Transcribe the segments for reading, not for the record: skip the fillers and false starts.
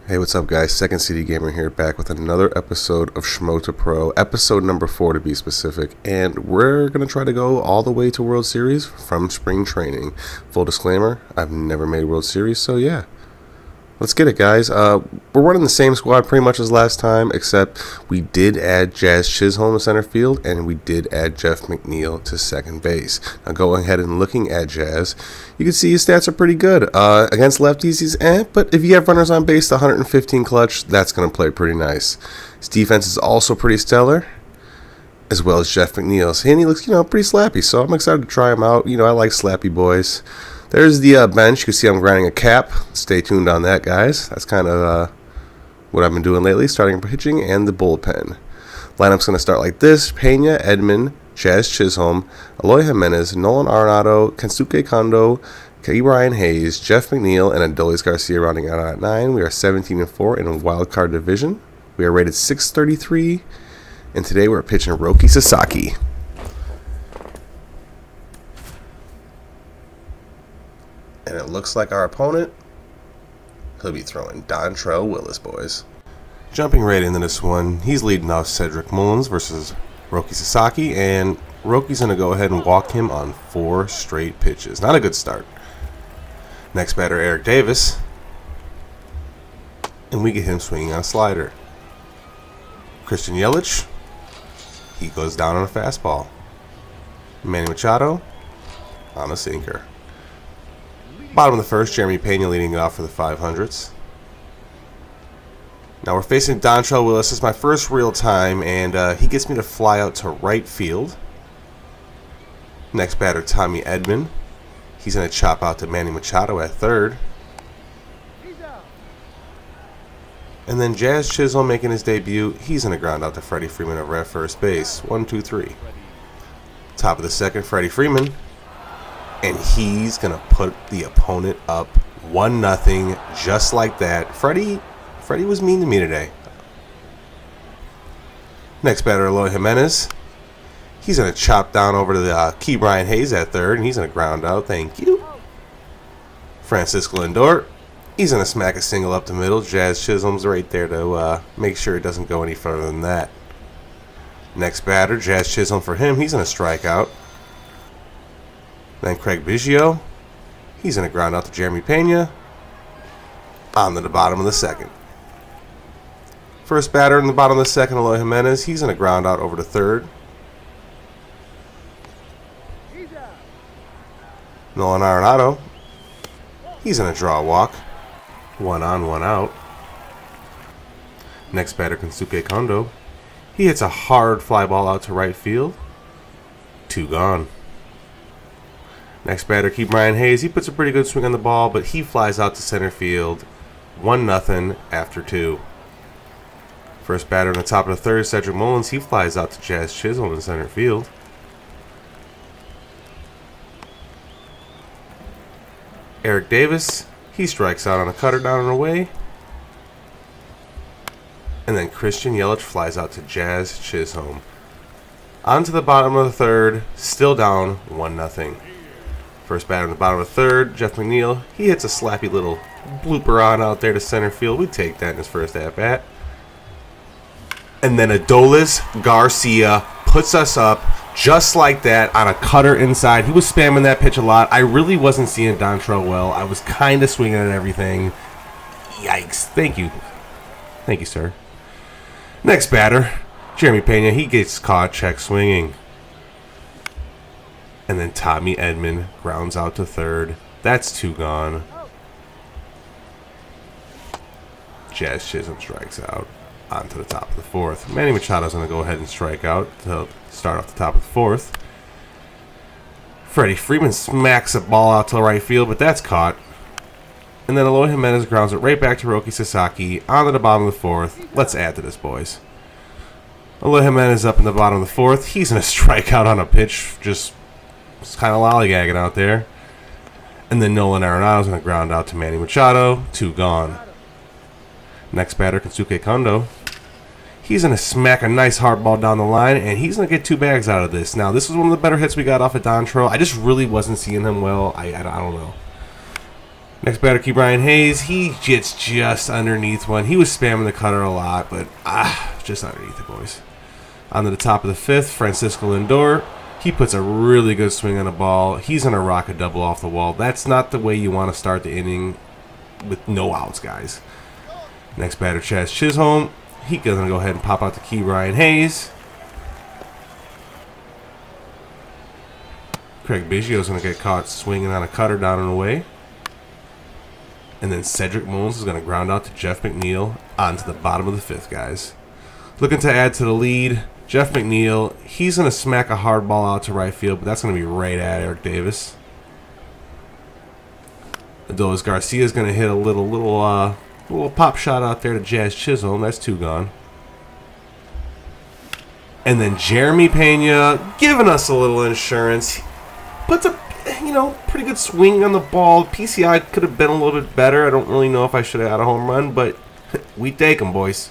Hey, what's up, guys? Second CD Gamer here, back with another episode of Schmo to Pro, episode number 4 to be specific, and we're going to try to go all the way to World Series from spring training. Full disclaimer, I've never made World Series, so yeah. Let's get it, guys. We're running the same squad pretty much as last time, except we did add Jazz Chisholm to center field, and we did add Jeff McNeil to second base. Now, going ahead and looking at Jazz, you can see his stats are pretty good. Against lefties, he's but if you have runners on base, the 115 clutch, that's going to play pretty nice. His defense is also pretty stellar, as well as Jeff McNeil's. And he looks, pretty slappy, so I'm excited to try him out. I like slappy boys. There's the bench. You can see I'm grinding a cap. Stay tuned on that, guys. That's kind of what I've been doing lately, starting pitching and the bullpen. Lineup's going to start like this. Pena, Edman, Jazz Chisholm, Eloy Jimenez, Nolan Arenado, Kensuke Kondo, Brian Hayes, Jeff McNeil, and Adolis Garcia rounding out at 9. We are 17-4 in a wild card division. We are rated 633, and today we're pitching Roki Sasaki. And it looks like our opponent, he'll be throwing Dontrell Willis, boys. Jumping right into this one, he's leading off Cedric Mullins versus Roki Sasaki, and Roki's going to go ahead and walk him on 4 straight pitches. Not a good start. Next batter, Eric Davis, and we get him swinging on a slider. Christian Yelich, he goes down on a fastball. Manny Machado on a sinker. Bottom of the first, Jeremy Pena leading it off for the 500s. Now we're facing Dontrell Willis. This is my first real time, and he gets me to fly out to right field. Next batter, Tommy Edman. He's going to chop out to Manny Machado at third. And then Jazz Chisholm making his debut. He's going to ground out to Freddie Freeman over at first base. 1, 2, 3. Top of the second, Freddie Freeman. And he's going to put the opponent up 1-0 just like that. Freddie was mean to me today. Next batter, Eloy Jimenez. He's going to chop down over to the Brian Hayes at third, and he's going to ground out. Thank you. Francisco Lindor. He's going to smack a single up the middle. Jazz Chisholm's right there to make sure it doesn't go any further than that. Next batter, Jazz Chisholm for him. He's going to strike out. Then Craig Biggio, he's going to ground out to Jeremy Pena on to the bottom of the second. First batter in the bottom of the second, Eloy Jimenez, he's going to ground out over to third. Nolan Arenado, he's going to draw a walk. 1 on, 1 out. Next batter, Kensuke Kondo, he hits a hard fly ball out to right field. 2 gone. Next batter, Brian Hayes. He puts a pretty good swing on the ball, but he flies out to center field. 1-0 after 2. First batter in the top of the third, Cedric Mullins. He flies out to Jazz Chisholm in center field. Eric Davis. He strikes out on a cutter down and away. And then Christian Yelich flies out to Jazz Chisholm. On to the bottom of the third, still down 1-0. First batter in the bottom of the third, Jeff McNeil. He hits a slappy little blooper on out there to center field. We take that in his first at-bat. And then Adolis Garcia puts us up just like that on a cutter inside. He was spamming that pitch a lot. I really wasn't seeing Dontrell well. I was kind of swinging at everything. Yikes. Thank you. Thank you, sir. Next batter, Jeremy Pena. He gets caught check swinging. And then Tommy Edman grounds out to third. That's 2 gone. Jazz Chisholm strikes out onto the top of the fourth. Manny Machado's going to go ahead and strike out to start off the top of the fourth. Freddie Freeman smacks a ball out to right field, but that's caught. And then Eloy Jimenez grounds it right back to Roki Sasaki onto the bottom of the fourth. Let's add to this, boys. Eloy Jimenez up in the bottom of the fourth. He's going to strike out on a pitch, just kind of lollygagging out there. And then Nolan Arenado's going to ground out to Manny Machado. 2 gone. Next batter, Kensuke Kondo. He's going to smack a nice hard ball down the line, and he's going to get 2 bags out of this. Now, this was one of the better hits we got off of Dontrell. I just really wasn't seeing him well. I don't know. Next batter, Brian Hayes. He gets just underneath one. He was spamming the cutter a lot, but just underneath it, boys. On to the top of the 5th, Francisco Lindor. He puts a really good swing on the ball. He's going to rock a double off the wall. That's not the way you want to start the inning with no outs, guys. Next batter, Chaz Chisholm. He's going to go ahead and pop out to Brian Hayes. Craig Biggio's going to get caught swinging on a cutter down and away. And then Cedric Mullins is going to ground out to Jeff McNeil onto the bottom of the 5th, guys. Looking to add to the lead, Jeff McNeil. He's going to smack a hard ball out to right field, but that's going to be right at Eric Davis. Adolis Garcia is going to hit a little pop shot out there to Jazz Chisholm. That's 2 gone. And then Jeremy Pena giving us a little insurance. Puts a pretty good swing on the ball. PCI could have been a little bit better. I don't really know if I should have had a home run, but we take them, boys.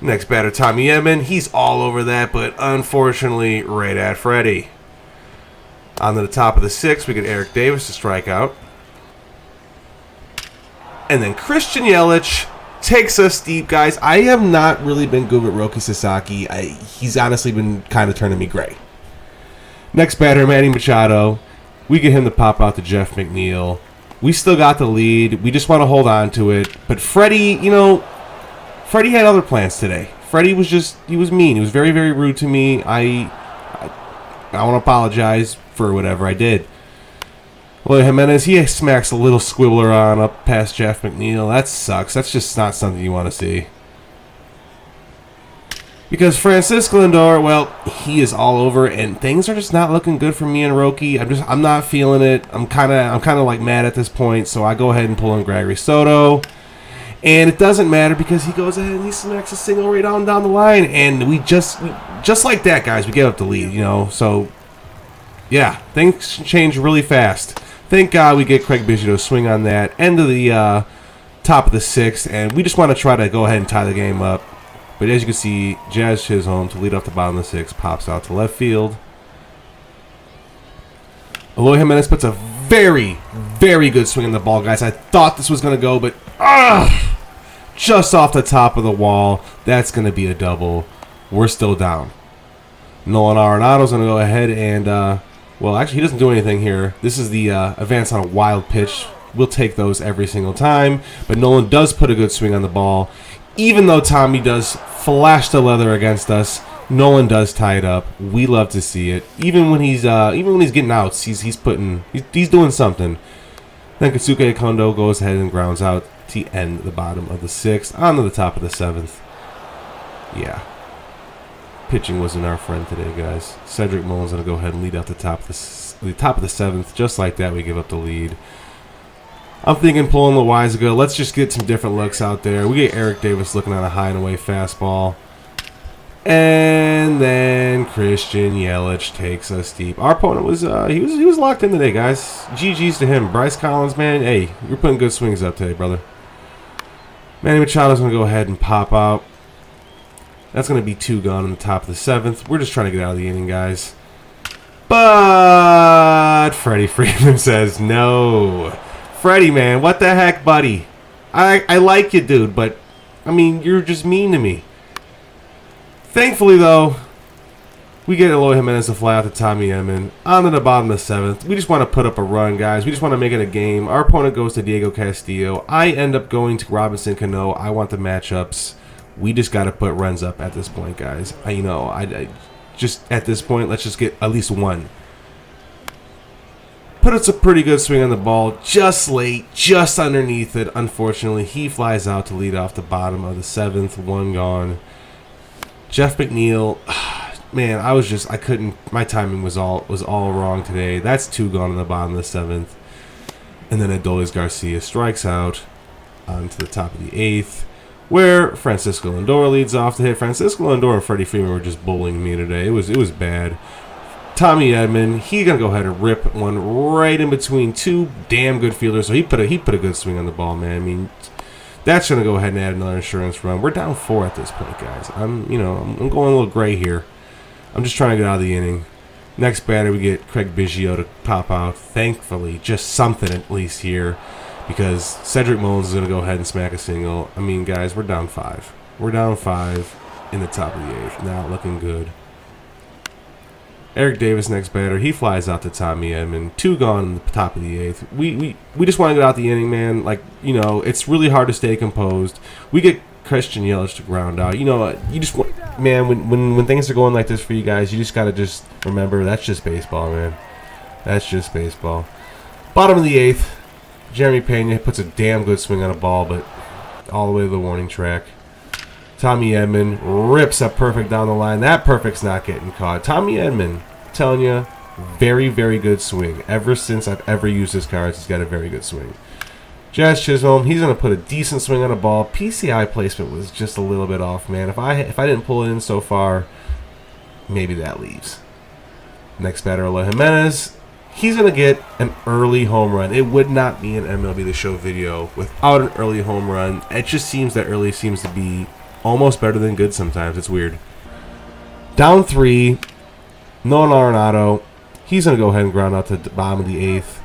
Next batter, Tommy Edman. He's all over that, but unfortunately, right at Freddie. On to the top of the 6th, we get Eric Davis to strike out. And then Christian Yelich takes us deep, guys. I have not really been good with Roki Sasaki. He's honestly been kind of turning me gray. Next batter, Manny Machado. We get him to pop out to Jeff McNeil. We still got the lead. We just want to hold on to it. But Freddie, Freddie had other plans today. Freddie was he was mean. He was very, very rude to me. I want to apologize for whatever I did. Well, Jimenez, he smacks a little squibbler on up past Jeff McNeil. That sucks. That's just not something you want to see. Because Francisco Lindor, well, he is all over, and things are just not looking good for me and Roki. I'm not feeling it. I'm kind of like mad at this point, so I go ahead and pull in Gregory Soto. And it doesn't matter because he goes ahead and he smacks a single right down the line, and we just like that, guys, we get up the lead, So, yeah, things change really fast. Thank God we get Craig Biggio to swing on that end of the top of the 6th, and we just want to try to go ahead and tie the game up. But as you can see, Jazz Chisholm to lead off the bottom of the 6th pops out to left field. Eloy Jimenez puts a very, very good swing on the ball, guys. I thought this was going to go, but just off the top of the wall. That's going to be a double. We're still down. Nolan Arenado's going to go ahead and, well, actually, he doesn't do anything here. This is the advance on a wild pitch. We'll take those every single time. But Nolan does put a good swing on the ball. Even though Tommy does flash the leather against us, Nolan does tie it up. We love to see it. Even when he's getting outs, he's doing something. Then Katsuke Kondo goes ahead and grounds out to end the bottom of the 6th onto the top of the 7th. Yeah, pitching wasn't our friend today, guys. Cedric Mullins gonna go ahead and lead out the top of the 7th. Just like that, we give up the lead. I'm thinking pulling the Loizaga. Let's just get some different looks out there. We get Eric Davis looking at a high and away fastball. And then Christian Yelich takes us deep. Our opponent was he was locked in today, guys. GG's to him. Bryce Collins, man, hey, you're putting good swings up today, brother. Manny Machado's gonna go ahead and pop out. That's gonna be 2 gone in the top of the 7th. We're just trying to get out of the inning, guys. But Freddie Freeman says no. Freddie, man, what the heck, buddy? I like you, dude, but, I mean, you're just mean to me. Thankfully, though, we get Eloy Jimenez to fly out to Tommy Edman. On to the bottom of the 7th. We just want to put up a run, guys. We just want to make it a game. Our opponent goes to Diego Castillo. I end up going to Robinson Cano. I want the matchups. We just got to put runs up at this point, guys. I just, at this point, let's just get at least one. Put us a pretty good swing on the ball, just late, just underneath it. Unfortunately, he flies out to lead off the bottom of the 7th, 1 gone. Jeff McNeil, man, I couldn't. My timing was all wrong today. That's 2 gone on the bottom of the 7th, and then Adolis Garcia strikes out onto the top of the 8th, where Francisco Lindor leads off to hit. Francisco Lindor and Freddie Freeman were just bullying me today. It was bad. Tommy Edman, he's gonna go ahead and rip one right in between 2 damn good fielders. So he put a good swing on the ball, man. I mean, that's gonna go ahead and add another insurance run. We're down 4 at this point, guys. I'm going a little gray here. I'm just trying to get out of the inning. Next batter, we get Craig Biggio to pop out. Thankfully, just something at least here, because Cedric Mullins is going to go ahead and smack a single. I mean, guys, we're down 5. We're down 5 in the top of the 8th. Not looking good. Eric Davis, next batter. He flies out to Tommy Edman. 2 gone in the top of the 8th. We just want to get out the inning, man. Like, you know, it's really hard to stay composed. We get Christian Yelich to ground out. You know, you just want, man, when things are going like this for you guys, you just got to just remember that's just baseball, man. That's just baseball. Bottom of the 8th, Jeremy Pena puts a damn good swing on a ball, but all the way to the warning track. Tommy Edman rips a perfect down the line. That perfect's not getting caught. Tommy Edman, I'm telling you, very, very good swing. Ever since I've ever used his cards, he's got a very good swing. Jazz Chisholm, he's going to put a decent swing on a ball. PCI placement was just a little bit off, man. If I didn't pull it in so far, maybe that leaves. Next batter, Eloy Jimenez. He's going to get an early home run. It would not be an MLB The Show video without an early home run. It just seems that early seems to be almost better than good sometimes. It's weird. Down 3, Nolan Arenado. He's going to go ahead and ground out to the bottom of the 8th.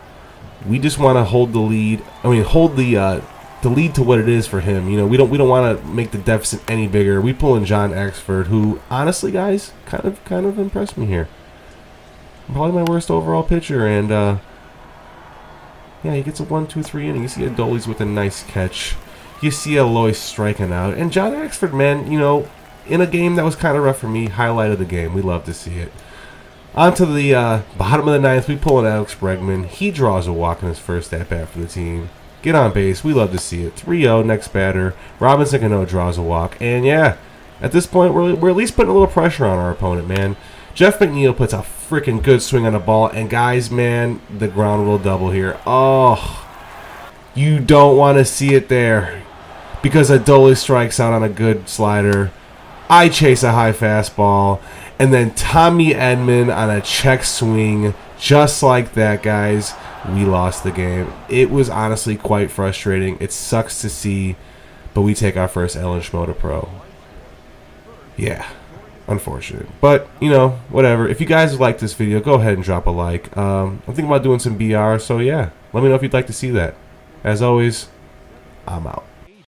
We just want to hold the lead. I mean, hold the lead to what it is for him. You know, we don't want to make the deficit any bigger. We pull in John Axford, who honestly, guys, kind of impressed me here. Probably my worst overall pitcher, and yeah, he gets a 1-2-3 inning. You see Adolis with a nice catch. You see Eloy striking out, and John Axford, man, you know, in a game that was kind of rough for me, highlight of the game. We love to see it. On to the bottom of the 9th, we pull in Alex Bregman. He draws a walk in his first at-bat for the team. Get on base. We love to see it. 3-0, next batter. Robinson Cano draws a walk. And, yeah, at this point, we're at least putting a little pressure on our opponent, man. Jeff McNeil puts a freaking good swing on the ball. And, guys, man, the ground rule double here. Oh, you don't want to see it there. Because Adolis strikes out on a good slider. I chase a high fastball. And then Tommy Edman on a check swing. Just like that, guys. We lost the game. It was honestly quite frustrating. It sucks to see. But we take our first L in Schmo to Pro. Yeah. Unfortunate. But, you know, whatever. If you guys like this video, go ahead and drop a like. I'm thinking about doing some BR. So, yeah. Let me know if you'd like to see that. As always, I'm out.